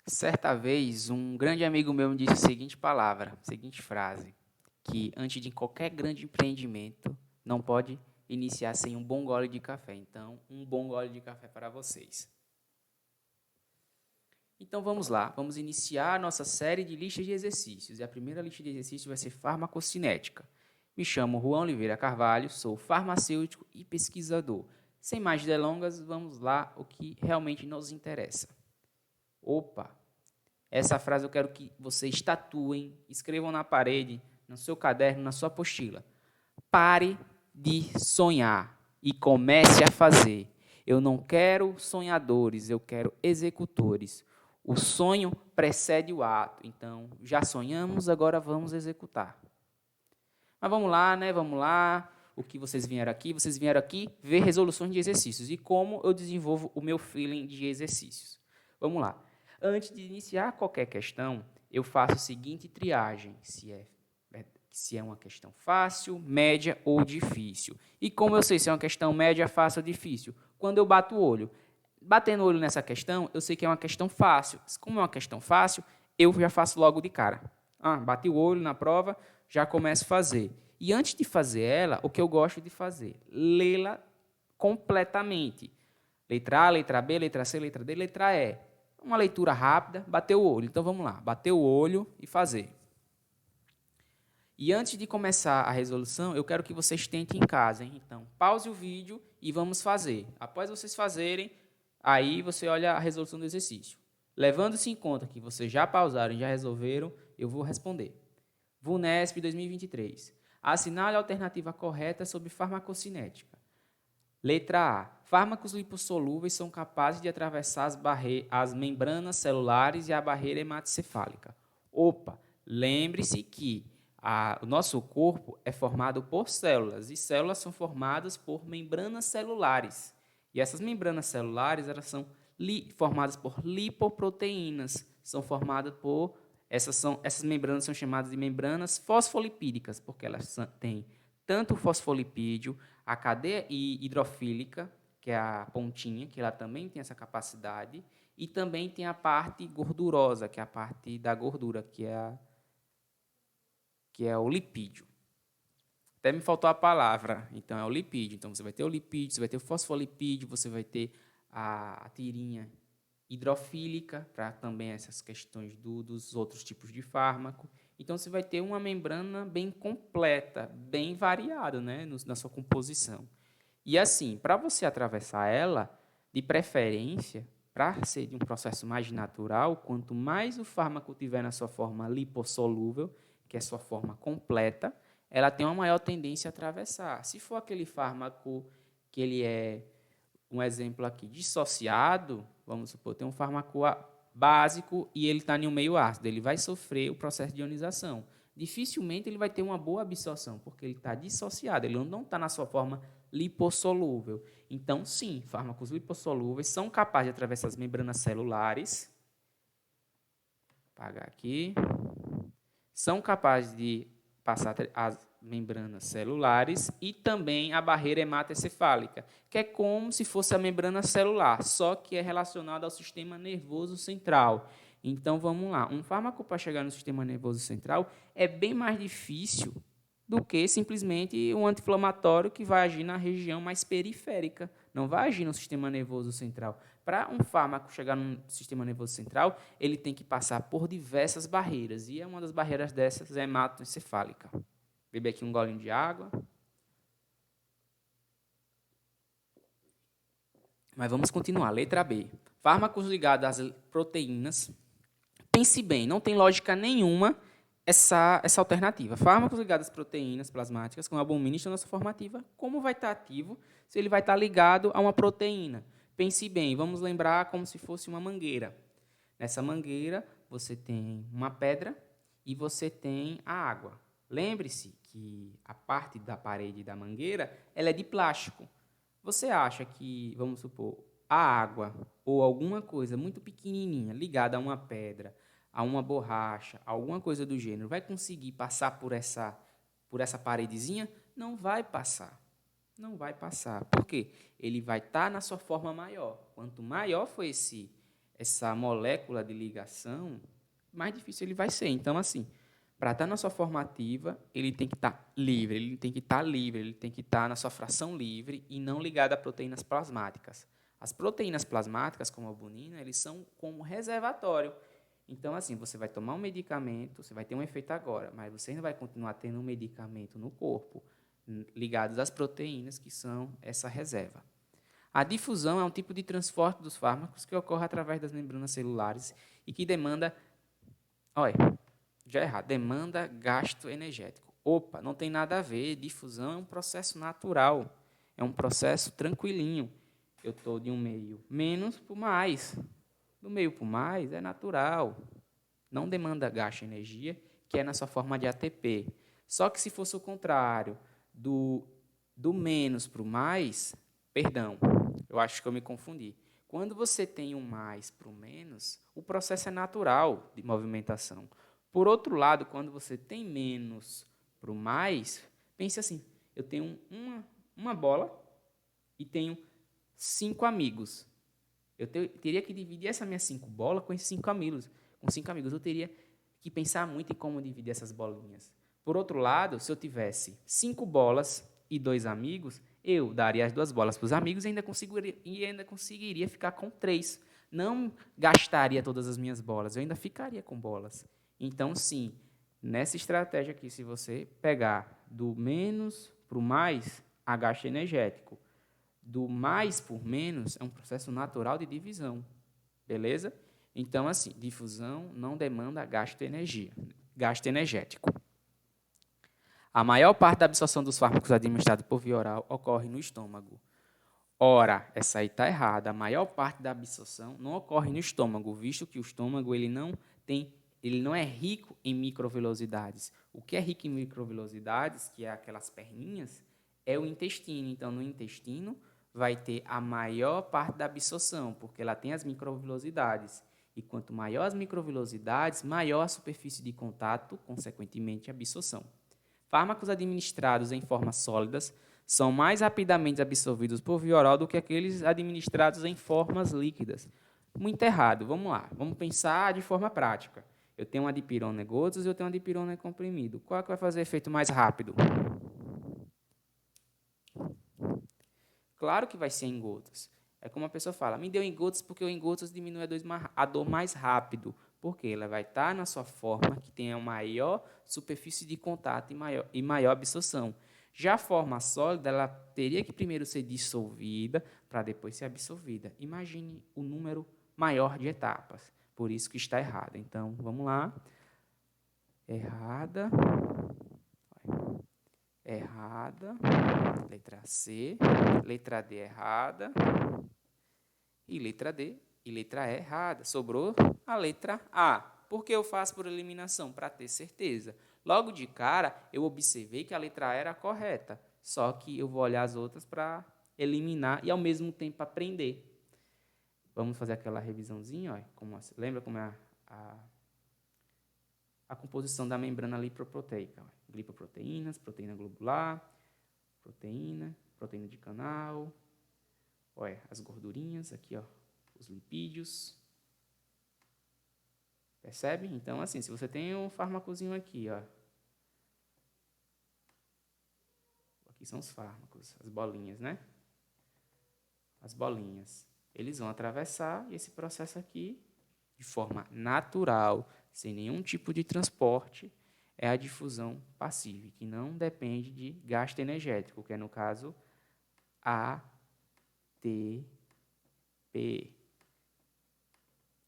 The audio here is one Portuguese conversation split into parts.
Certa vez, um grande amigo meu me disse a seguinte palavra, a seguinte frase, que antes de qualquer grande empreendimento, não pode iniciar sem um bom gole de café. Então, um bom gole de café para vocês. Então, vamos lá. Vamos iniciar a nossa série de listas de exercícios. E a primeira lista de exercícios vai ser farmacocinética. Me chamo Juan Oliveira Carvalho, sou farmacêutico e pesquisador. Sem mais delongas, vamos lá o que realmente nos interessa. Opa! Essa frase eu quero que vocês tatuem, escrevam na parede, no seu caderno, na sua apostila. Pare de sonhar e comece a fazer. Eu não quero sonhadores, eu quero executores. O sonho precede o ato. Então, já sonhamos, agora vamos executar. Mas vamos lá, né? Vamos lá. O que vocês vieram aqui? Vocês vieram aqui ver resoluções de exercícios e como eu desenvolvo o meu feeling de exercícios. Vamos lá. Antes de iniciar qualquer questão, eu faço a seguinte triagem, se é uma questão fácil, média ou difícil. E como eu sei se é uma questão média, fácil ou difícil? Quando eu bato o olho. Batendo o olho nessa questão, eu sei que é uma questão fácil. Como é uma questão fácil, eu já faço logo de cara. Bati o olho na prova, já começo a fazer. E antes de fazer ela, o que eu gosto de fazer? Lê-la completamente. Letra A, letra B, letra C, letra D, letra E. Uma leitura rápida, bateu o olho. Então, vamos lá. Bateu o olho e fazer. E antes de começar a resolução, eu quero que vocês tentem em casa. Hein? Então, pause o vídeo e vamos fazer. Após vocês fazerem, aí você olha a resolução do exercício. Levando-se em conta que vocês já pausaram e já resolveram, eu vou responder. VUNESP 2023. Assinale a alternativa correta sobre farmacocinética. Letra A. Fármacos lipossolúveis são capazes de atravessar as membranas celulares e a barreira hematocefálica. Opa, lembre-se que o nosso corpo é formado por células, e células são formadas por membranas celulares. E essas membranas celulares elas são formadas por lipoproteínas, são formadas por essas membranas são chamadas de membranas fosfolipídicas, porque elas têm tanto o fosfolipídio, a cadeia hidrofílica, que é a pontinha, que ela também tem essa capacidade, e também tem a parte gordurosa, que é a parte da gordura, que é o lipídio. Até me faltou a palavra, então é o lipídio. Então, você vai ter o lipídio, você vai ter o fosfolipídio, você vai ter a tirinha hidrofílica, para também essas questões dos outros tipos de fármaco. Então, você vai ter uma membrana bem completa, bem variada, né, na sua composição. E assim, para você atravessar ela, de preferência, para ser de um processo mais natural, quanto mais o fármaco tiver na sua forma lipossolúvel, que é a sua forma completa, ela tem uma maior tendência a atravessar. Se for aquele fármaco que ele é, um exemplo aqui, dissociado, vamos supor, tem um fármaco básico e ele está em um meio ácido, ele vai sofrer o processo de ionização. Dificilmente ele vai ter uma boa absorção, porque ele está dissociado, ele não está na sua forma lipossolúvel. Então, sim, fármacos lipossolúveis são capazes de atravessar as membranas celulares. Vou apagar aqui. São capazes de passar as membranas celulares e também a barreira hematocefálica, que é como se fosse a membrana celular, só que é relacionada ao sistema nervoso central. Então, vamos lá. Um fármaco para chegar no sistema nervoso central é bem mais difícil do que simplesmente um anti-inflamatório que vai agir na região mais periférica, não vai agir no sistema nervoso central. Para um fármaco chegar no sistema nervoso central, ele tem que passar por diversas barreiras, e uma das barreiras dessas é a hematoencefálica. Beber aqui um golinho de água. Mas vamos continuar. Letra B. Fármacos ligados às proteínas. Pense bem, não tem lógica nenhuma essa alternativa. Fármacos ligados às proteínas plasmáticas, como a albumina, estão na sua formativa. Como vai estar ativo se ele vai estar ligado a uma proteína? Pense bem, vamos lembrar como se fosse uma mangueira. Nessa mangueira, você tem uma pedra e você tem a água. Lembre-se que a parte da parede da mangueira ela é de plástico. Você acha que, vamos supor, a água ou alguma coisa muito pequenininha ligada a uma pedra, a uma borracha, alguma coisa do gênero, vai conseguir passar por essa paredezinha? Não vai passar. Não vai passar. Por quê? Ele vai estar na sua forma maior. Quanto maior for essa molécula de ligação, mais difícil ele vai ser. Então, assim, para estar na sua formativa, ele tem que estar livre, ele tem que estar livre, ele tem que estar na sua fração livre e não ligado a proteínas plasmáticas. As proteínas plasmáticas, como a albumina, eles são como reservatório. Então, assim, você vai tomar um medicamento, você vai ter um efeito agora, mas você ainda vai continuar tendo um medicamento no corpo ligados às proteínas, que são essa reserva. A difusão é um tipo de transporte dos fármacos que ocorre através das membranas celulares e que demanda, olha, já é errado, demanda gasto energético. Opa, não tem nada a ver, difusão é um processo natural, é um processo tranquilinho. Eu estou de um meio menos para o mais. Do meio para o mais é natural, não demanda gasto de energia, que é na sua forma de ATP. Só que se fosse o contrário, do menos para o mais, perdão, eu acho que eu me confundi. Quando você tem um mais para o menos, o processo é natural de movimentação. Por outro lado, quando você tem menos para o mais, pense assim, eu tenho uma bola e tenho 5 amigos. Eu teria que dividir essas minhas 5 bolas com esses 5 amigos. Com 5 amigos, eu teria que pensar muito em como dividir essas bolinhas. Por outro lado, se eu tivesse 5 bolas e 2 amigos, eu daria as 2 bolas para os amigos e ainda conseguiria ficar com 3. Não gastaria todas as minhas bolas, eu ainda ficaria com bolas. Então, sim, nessa estratégia aqui, se você pegar do menos para o mais, há gasto energético. Do mais por menos é um processo natural de divisão, beleza? Então, assim, difusão não demanda gasto energético. A maior parte da absorção dos fármacos administrados por via oral ocorre no estômago. Ora, essa aí está errada. A maior parte da absorção não ocorre no estômago, visto que o estômago ele não é rico em microvelocidades. O que é rico em microvelocidades, que é aquelas perninhas, é o intestino. Então, no intestino vai ter a maior parte da absorção, porque ela tem as microvelocidades. E quanto maior as microvelocidades, maior a superfície de contato, consequentemente, a absorção. Fármacos administrados em formas sólidas são mais rapidamente absorvidos por via oral do que aqueles administrados em formas líquidas. Muito errado. Vamos lá. Vamos pensar de forma prática. Eu tenho uma dipirona em gotas e eu tenho uma dipirona em comprimido. Qual é que vai fazer efeito mais rápido? Claro que vai ser em gotas. É como a pessoa fala, me deu em gotas porque o em gotas diminui a dor mais rápido. Porque ela vai estar na sua forma que tenha maior superfície de contato e maior absorção. Já a forma sólida, ela teria que primeiro ser dissolvida para depois ser absorvida. Imagine o número maior de etapas. Por isso que está errado. Então, vamos lá. Errada. Errada. Letra C. Letra D errada. E letra D e letra E errada. Sobrou a letra A. Por que eu faço por eliminação? Para ter certeza. Logo de cara, eu observei que a letra A era a correta. Só que eu vou olhar as outras para eliminar e, ao mesmo tempo, aprender. Vamos fazer aquela revisãozinha. Ó, lembra como é a composição da membrana lipoproteica? Ó. Glipoproteínas, proteína globular, proteína de canal. Olha, as gordurinhas aqui, ó, os lipídios. Percebe? Então, assim, se você tem um fármacozinho aqui, ó. Aqui são os fármacos, as bolinhas, né? As bolinhas. Eles vão atravessar esse processo aqui de forma natural, sem nenhum tipo de transporte, é a difusão passiva, que não depende de gasto energético, que é, no caso, ATP.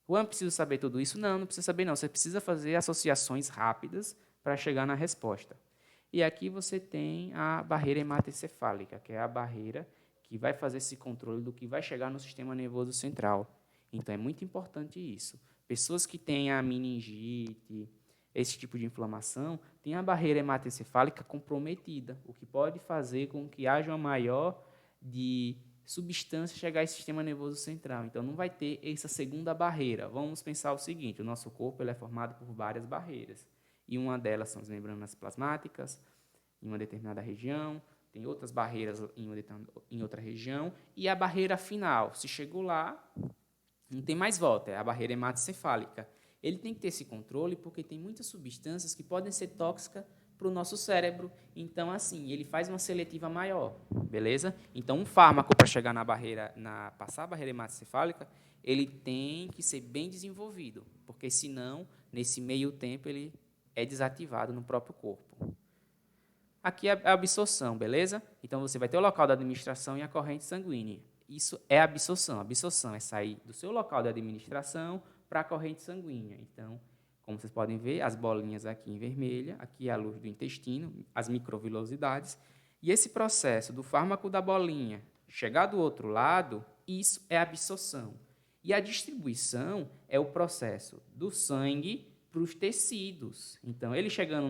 Juan, precisa saber tudo isso? Não, não precisa saber não. Você precisa fazer associações rápidas para chegar na resposta. E aqui você tem a barreira hematocefálica, que é a barreira que vai fazer esse controle do que vai chegar no sistema nervoso central. Então, é muito importante isso. Pessoas que têm a meningite, esse tipo de inflamação, têm a barreira hematocefálica comprometida, o que pode fazer com que haja uma maior de substância chegar ao sistema nervoso central. Então, não vai ter essa segunda barreira. Vamos pensar o seguinte, o nosso corpo ele é formado por várias barreiras. E uma delas são as membranas plasmáticas, em uma determinada região, tem outras barreiras em outra região, e a barreira final. Se chegou lá, Não tem mais volta, é a barreira hematocefálica. Ele tem que ter esse controle porque tem muitas substâncias que podem ser tóxicas para o nosso cérebro. Então, assim, ele faz uma seletiva maior, beleza? Então, um fármaco para chegar passar a barreira hematocefálica, ele tem que ser bem desenvolvido, porque senão, nesse meio tempo, ele é desativado no próprio corpo. Aqui é a absorção, beleza? Então, você vai ter o local da administração e a corrente sanguínea. Isso é absorção. A absorção é sair do seu local de administração para a corrente sanguínea. Então, como vocês podem ver, as bolinhas aqui em vermelha, aqui é a luz do intestino, as microvilosidades. E esse processo do fármaco da bolinha chegar do outro lado, isso é absorção. E a distribuição é o processo do sangue para os tecidos. Então, ele chegando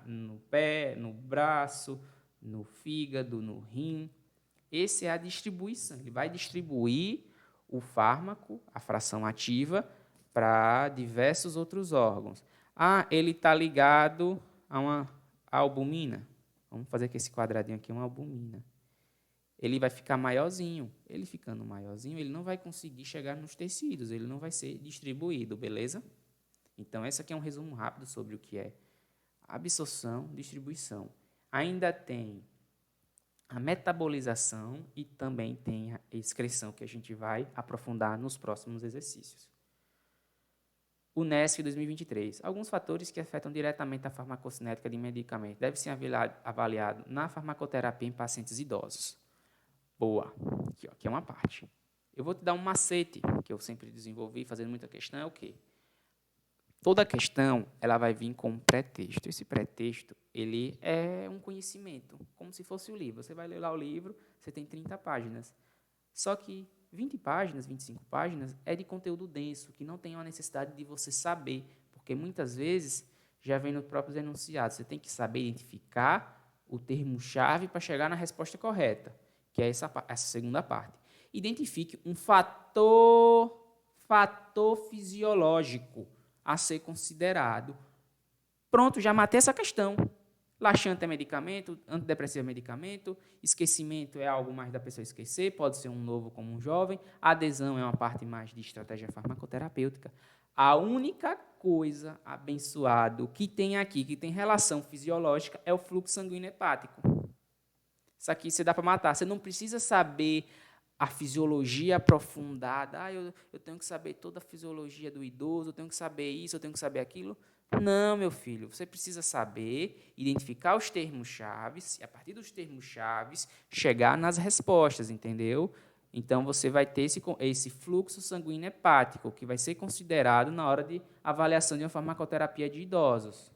no pé, no braço, no fígado, no rim, essa é a distribuição. Ele vai distribuir o fármaco, a fração ativa, para diversos outros órgãos. Ah, ele está ligado a uma albumina. Vamos fazer que esse quadradinho aqui é uma albumina. Ele vai ficar maiorzinho. Ele ficando maiorzinho, ele não vai conseguir chegar nos tecidos, ele não vai ser distribuído, beleza? Então, esse aqui é um resumo rápido sobre o que é absorção, distribuição. Ainda tem a metabolização e também tem a excreção, que a gente vai aprofundar nos próximos exercícios. O NESC 2023. Alguns fatores que afetam diretamente a farmacocinética de medicamentos devem ser avaliados na farmacoterapia em pacientes idosos. Boa. Aqui é uma parte. Eu vou te dar um macete que eu sempre desenvolvi, fazendo muita questão, é o quê? Toda questão ela vai vir com um pretexto. Esse pretexto ele é um conhecimento, como se fosse o livro. Você vai ler lá o livro, você tem 30 páginas. Só que 20 páginas, 25 páginas é de conteúdo denso, que não tem uma necessidade de você saber, porque muitas vezes já vem nos próprios enunciados. Você tem que saber identificar o termo-chave para chegar na resposta correta, que é essa segunda parte. Identifique um fator fisiológico a ser considerado. Pronto, já matei essa questão. Laxante é medicamento, antidepressivo é medicamento, esquecimento é algo mais da pessoa esquecer, pode ser um novo como um jovem, adesão é uma parte mais de estratégia farmacoterapêutica. A única coisa, abençoado, que tem aqui, que tem relação fisiológica, é o fluxo sanguíneo hepático. Isso aqui você dá para matar. Você não precisa saber a fisiologia aprofundada. Eu tenho que saber toda a fisiologia do idoso, eu tenho que saber isso, eu tenho que saber aquilo. Não, meu filho, você precisa saber identificar os termos-chaves e, a partir dos termos-chaves, chegar nas respostas, entendeu? Então, você vai ter esse fluxo sanguíneo hepático, que vai ser considerado na hora de avaliação de uma farmacoterapia de idosos.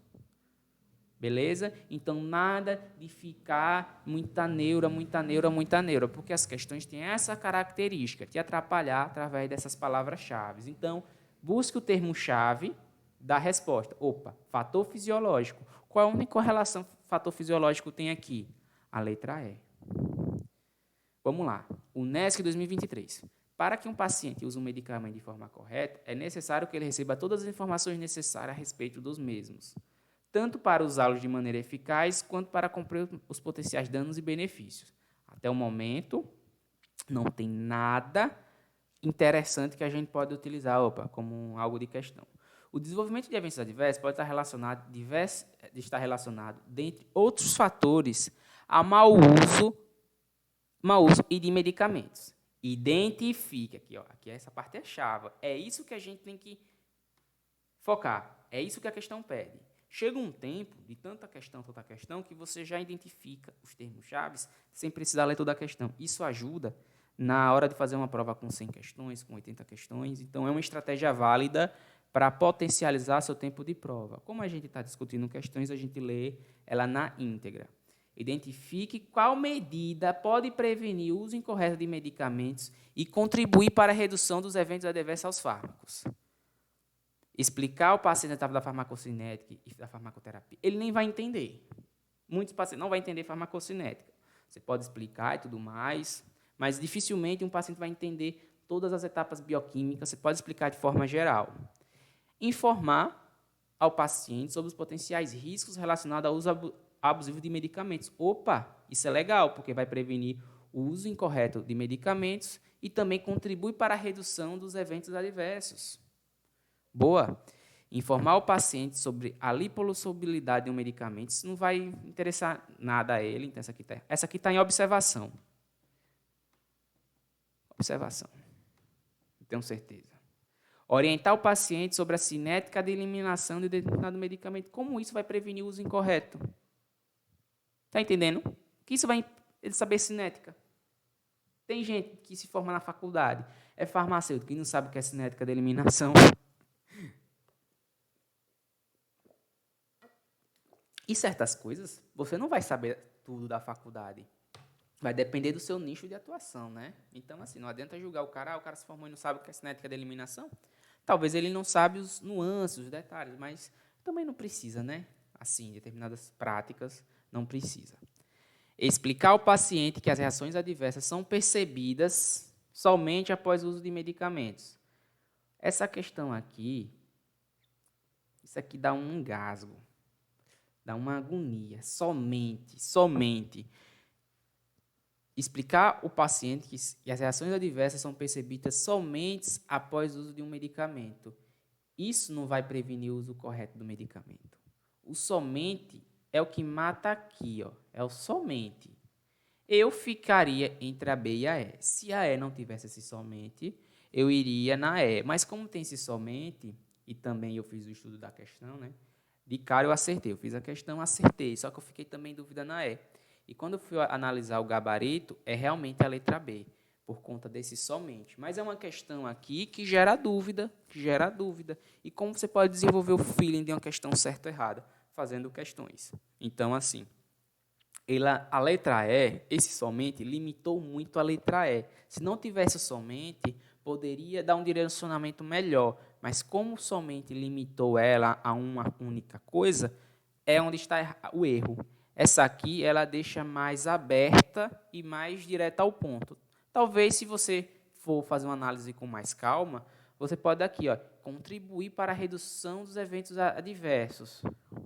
Beleza? Então, nada de ficar muita neura, porque as questões têm essa característica, te atrapalhar através dessas palavras-chave. Então, busque o termo-chave da resposta. Opa, fator fisiológico. Qual a única relação que o fator fisiológico tem aqui? A letra E. Vamos lá. O NESC 2023. Para que um paciente use um medicamento de forma correta, é necessário que ele receba todas as informações necessárias a respeito dos mesmos, tanto para usá-los de maneira eficaz, quanto para cumprir os potenciais danos e benefícios. Até o momento, não tem nada interessante que a gente pode utilizar como algo de questão. O desenvolvimento de eventos adversos pode estar relacionado, dentre outros fatores, a mau uso e de medicamentos. Identifique, aqui essa parte é chave. É isso que a gente tem que focar. É isso que a questão pede. Chega um tempo de tanta questão, que você já identifica os termos-chave sem precisar ler toda a questão. Isso ajuda na hora de fazer uma prova com 100 questões, com 80 questões. Então, é uma estratégia válida para potencializar seu tempo de prova. Como a gente está discutindo questões, a gente lê ela na íntegra. Identifique qual medida pode prevenir o uso incorreto de medicamentos e contribuir para a redução dos eventos adversos aos fármacos. Explicar ao paciente a etapa da farmacocinética e da farmacoterapia, ele nem vai entender. Muitos pacientes não vão entender farmacocinética. Você pode explicar e tudo mais, mas dificilmente um paciente vai entender todas as etapas bioquímicas. Você pode explicar de forma geral. Informar ao paciente sobre os potenciais riscos relacionados ao uso abusivo de medicamentos. Opa, isso é legal, porque vai prevenir o uso incorreto de medicamentos e também contribui para a redução dos eventos adversos. Boa. Informar o paciente sobre a lipossolubilidade de um medicamento, isso não vai interessar nada a ele. Então, essa aqui tá em observação. Observação. Tenho certeza. Orientar o paciente sobre a cinética de eliminação de determinado medicamento. Como isso vai prevenir o uso incorreto? Está entendendo? Que isso vai ele saber cinética. Tem gente que se forma na faculdade, é farmacêutico e não sabe o que é cinética de eliminação. E certas coisas, você não vai saber tudo da faculdade. Vai depender do seu nicho de atuação, né? Então, assim, não adianta julgar o cara se formou e não sabe o que é cinética de eliminação. Talvez ele não sabe os nuances, os detalhes, mas também não precisa, né? Assim, determinadas práticas, não precisa. Explicar ao paciente que as reações adversas são percebidas somente após o uso de medicamentos. Essa questão aqui, isso aqui dá um engasgo. Dá uma agonia, somente. Explicar ao paciente que as reações adversas são percebidas somente após o uso de um medicamento. Isso não vai prevenir o uso correto do medicamento. O somente é o que mata aqui, ó. É o somente. Eu ficaria entre a B e a E. Se a E não tivesse esse somente, eu iria na E. Mas como tem esse somente, e também eu fiz o estudo da questão, né? De cara eu acertei, eu fiz a questão, acertei, só que eu fiquei também em dúvida na E. E quando eu fui analisar o gabarito, é realmente a letra B, por conta desse somente. Mas é uma questão aqui que gera dúvida. E como você pode desenvolver o feeling de uma questão certa ou errada? Fazendo questões. Então, assim, a letra E, esse somente, limitou muito a letra E. Se não tivesse o somente, poderia dar um direcionamento melhor, mas como somente limitou ela a uma única coisa, é onde está o erro. Essa aqui, ela deixa mais aberta e mais direta ao ponto. Talvez, se você for fazer uma análise com mais calma, você pode aqui, ó, contribuir para a redução dos eventos adversos.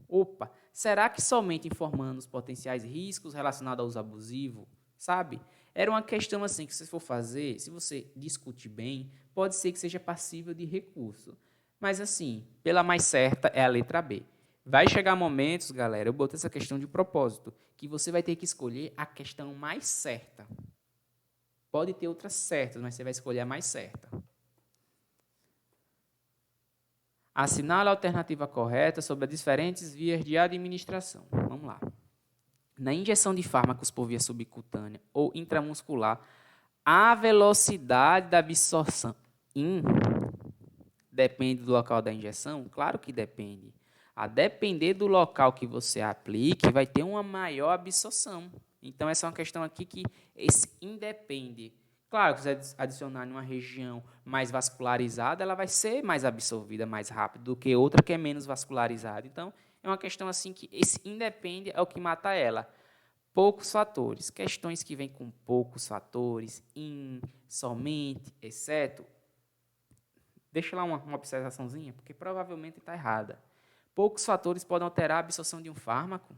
Opa, será que somente informando os potenciais riscos relacionados ao uso abusivo, sabe? Era uma questão assim que se for fazer, se você discutir bem, pode ser que seja passível de recurso. Mas assim, pela mais certa é a letra B. Vai chegar momentos, galera, eu botei essa questão de propósito, que você vai ter que escolher a questão mais certa. Pode ter outras certas, mas você vai escolher a mais certa. Assinale a alternativa correta sobre as diferentes vias de administração. Vamos lá. Na injeção de fármacos por via subcutânea ou intramuscular, a velocidade da absorção depende do local da injeção? Claro que depende. A depender do local que você aplique, vai ter uma maior absorção. Então, essa é uma questão aqui que esse independe. Claro que se você adicionar em uma região mais vascularizada, ela vai ser mais absorvida mais rápido do que outra que é menos vascularizada. Então, é uma questão assim que esse independe é o que mata ela. Poucos fatores. Questões que vêm com poucos fatores, somente, exceto. Deixa lá uma observaçãozinha, porque provavelmente está errada. Poucos fatores podem alterar a absorção de um fármaco,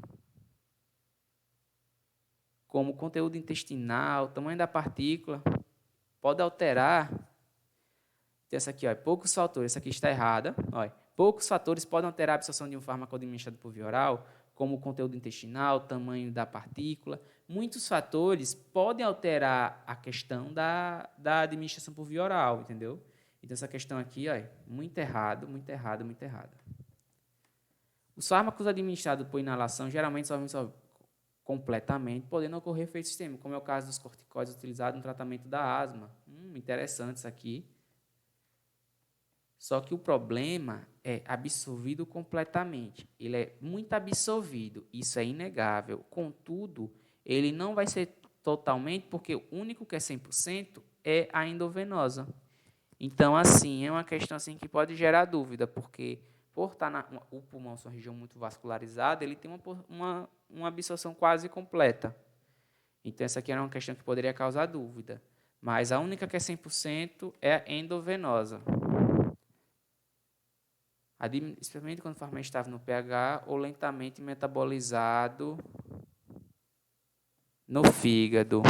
como o conteúdo intestinal, o tamanho da partícula, pode alterar. Tem essa aqui, ó, poucos fatores, essa aqui está errada. Ó, poucos fatores podem alterar a absorção de um fármaco administrado por via oral, como o conteúdo intestinal, o tamanho da partícula. Muitos fatores podem alterar a questão da administração por via oral, entendeu? Então, essa questão aqui, ó, muito errado. Os fármacos administrados por inalação geralmente são completamente, podendo ocorrer efeito sistêmico, como é o caso dos corticoides utilizados no tratamento da asma. Interessante isso aqui. Só que o problema é absorvido completamente. Ele é muito absorvido, isso é inegável. Contudo, ele não vai ser totalmente, porque o único que é 100% é a endovenosa. Então, assim, é uma questão assim, que pode gerar dúvida, porque por estar o pulmão ser uma região muito vascularizada, ele tem uma absorção quase completa. Então, essa aqui era uma questão que poderia causar dúvida. Mas a única que é 100% é a endovenosa. Especialmente quando o fármaco estava no pH ou lentamente metabolizado no fígado.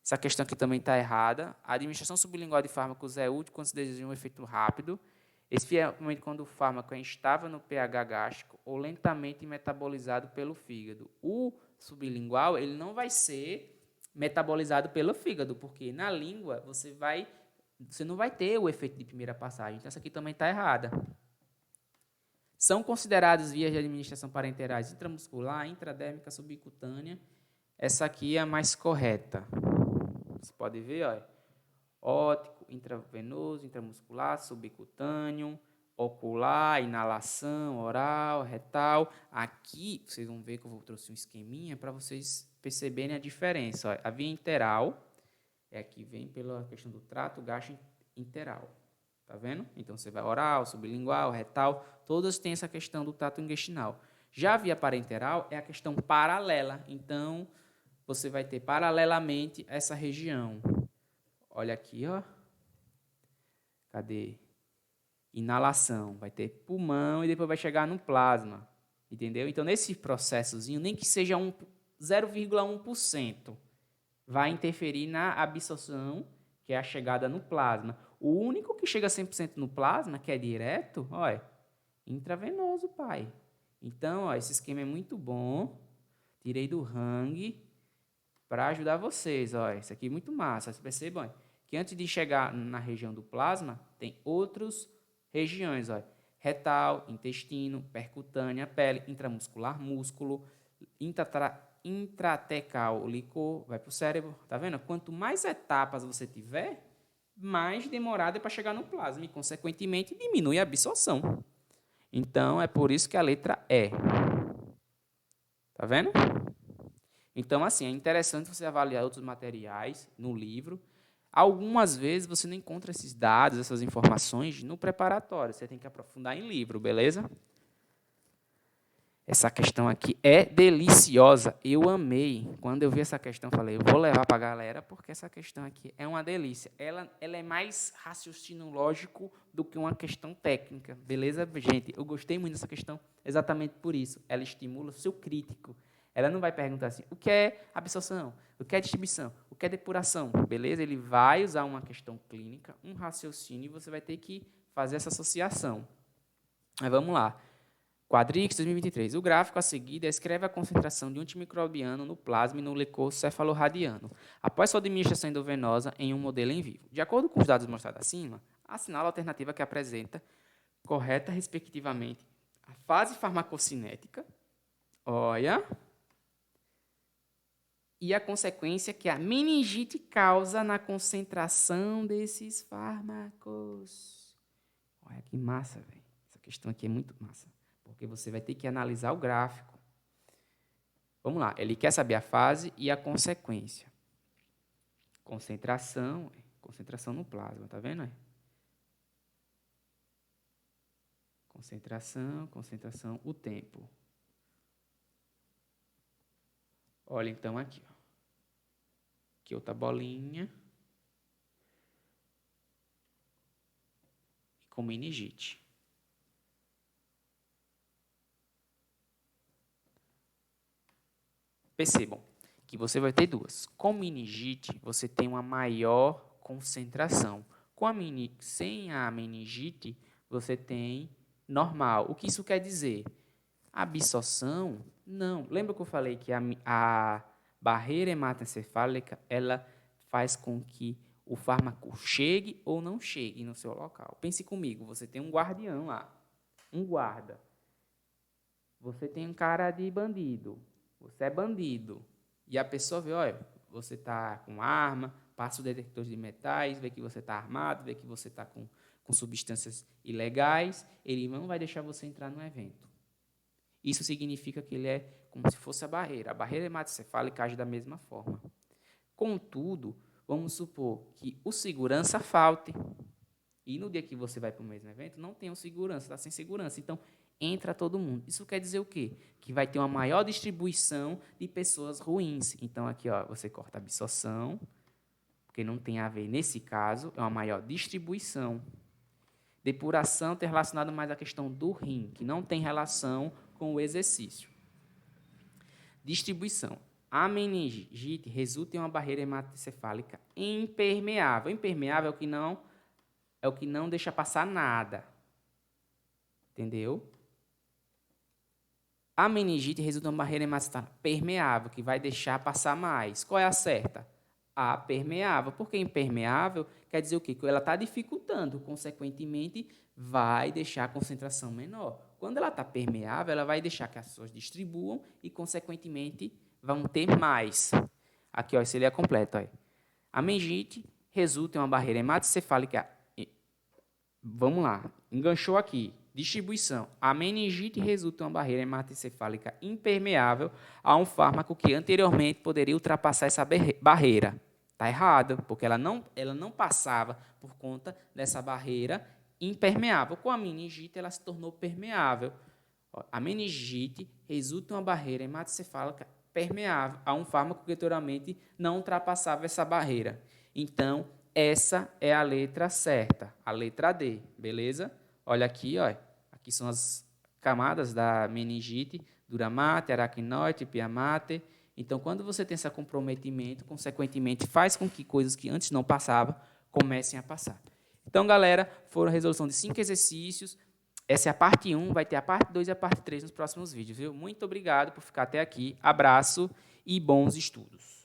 Essa questão aqui também está errada. A administração sublingual de fármacos é útil quando se deseja um efeito rápido, especialmente quando o fármaco é instável no pH gástrico ou lentamente metabolizado pelo fígado. O sublingual ele não vai ser metabolizado pelo fígado, porque na língua você não vai ter o efeito de primeira passagem. Então, essa aqui também está errada. São consideradas vias de administração parenterais intramuscular, intradérmica, subcutânea. Essa aqui é a mais correta. Você pode ver, ó, óptico, intravenoso, intramuscular, subcutâneo, ocular, inalação, oral, retal. Aqui, vocês vão ver que eu trouxe um esqueminha para vocês perceberem a diferença. Ó. A via interal é aqui, vem pela questão do trato gastroenteral. Tá vendo? Então, você vai oral, sublingual, retal, todas têm essa questão do trato intestinal. Já a via parenteral é a questão paralela. Então, você vai ter paralelamente essa região. Olha aqui, ó. Cadê? Inalação. Vai ter pulmão e depois vai chegar no plasma. Entendeu? Então, nesse processozinho, nem que seja 0,1%, vai interferir na absorção, que é a chegada no plasma. O único que chega 100% no plasma, que é direto, ó, intravenoso, pai. Então, ó, esse esquema é muito bom. Tirei do Hang para ajudar vocês. Ó, isso aqui é muito massa. Vocês percebam que antes de chegar na região do plasma, tem outras regiões. Ó, retal, intestino, percutânea, pele, intramuscular, músculo, intratecal, licor, vai para o cérebro. Tá vendo? Quanto mais etapas você tiver, mais demorado é para chegar no plasma e, consequentemente, diminui a absorção. Então, é por isso que a letra E. Tá vendo? Então, assim, é interessante você avaliar outros materiais no livro. Algumas vezes você não encontra esses dados, essas informações no preparatório. Você tem que aprofundar em livro, beleza? Essa questão aqui é deliciosa. Eu amei. Quando eu vi essa questão, falei, eu vou levar para a galera, porque essa questão aqui é uma delícia. Ela é mais raciocínio lógico do que uma questão técnica. Beleza, gente? Eu gostei muito dessa questão exatamente por isso. Ela estimula o seu crítico. Ela não vai perguntar assim, o que é absorção? O que é distribuição? O que é depuração? Beleza? Ele vai usar uma questão clínica, um raciocínio, e você vai ter que fazer essa associação. Mas vamos lá. Quadrix 2023. O gráfico a seguir descreve a concentração de um antimicrobiano no plasma e no licor cefalorradiano, após sua administração endovenosa em um modelo em vivo. De acordo com os dados mostrados acima, assinala a alternativa que apresenta correta, respectivamente, a fase farmacocinética, olha, e a consequência que a meningite causa na concentração desses fármacos. Olha que massa, velho. Essa questão aqui é muito massa. Porque você vai ter que analisar o gráfico. Vamos lá, ele quer saber a fase e a consequência. Concentração no plasma, tá vendo? Concentração, o tempo. Olha então aqui, ó. Aqui outra bolinha. Com meningite. Percebam que você vai ter duas. Com meningite, você tem uma maior concentração. Sem a meningite, você tem normal. O que isso quer dizer? A absorção, não. Lembra que eu falei que a barreira hematoencefálica, ela faz com que o fármaco chegue ou não chegue no seu local. Pense comigo, você tem um guardião lá, um guarda. Você tem um cara de bandido. Você é bandido. E a pessoa vê, olha, você está com arma, passa o detector de metais, vê que você está armado, vê que você está com substâncias ilegais, ele não vai deixar você entrar no evento. Isso significa que ele é como se fosse a barreira. A barreira hematoencefálica age da mesma forma. Contudo, vamos supor que o segurança falte. E no dia que você vai para o mesmo evento, não tem o segurança, está sem segurança. Então, entra todo mundo. Isso quer dizer o quê? Que vai ter uma maior distribuição de pessoas ruins. Então, aqui, ó, você corta a absorção, porque não tem a ver, nesse caso, é uma maior distribuição. Depuração tem relacionado mais à questão do rim, que não tem relação com o exercício. Distribuição. A meningite resulta em uma barreira hematocefálica impermeável. Impermeável é o que não deixa passar nada. Entendeu? A meningite resulta em uma barreira hematocefálica permeável, que vai deixar passar mais. Qual é a certa? A permeável. Porque impermeável quer dizer o quê? Que ela está dificultando, consequentemente, vai deixar a concentração menor. Quando ela está permeável, ela vai deixar que as pessoas distribuam e, consequentemente, vão ter mais. Aqui, ó, esse ele é completo. Ó. A meningite resulta em uma barreira hematocefálica. Vamos lá, enganchou aqui. Distribuição. A meningite resulta em uma barreira hematocefálica impermeável a um fármaco que anteriormente poderia ultrapassar essa barreira. Está errado, porque ela não passava por conta dessa barreira impermeável. Com a meningite, ela se tornou permeável. A meningite resulta em uma barreira hematocefálica permeável a um fármaco que anteriormente não ultrapassava essa barreira. Então, essa é a letra certa, a letra D, beleza? Olha aqui, ó. Aqui são as camadas da meningite, dura mater, aracnoide, pia mater. Então, quando você tem esse comprometimento, consequentemente, faz com que coisas que antes não passavam comecem a passar. Então, galera, foram a resolução de 5 exercícios. Essa é a parte 1, vai ter a parte 2 e a parte 3 nos próximos vídeos, viu? Muito obrigado por ficar até aqui. Abraço e bons estudos.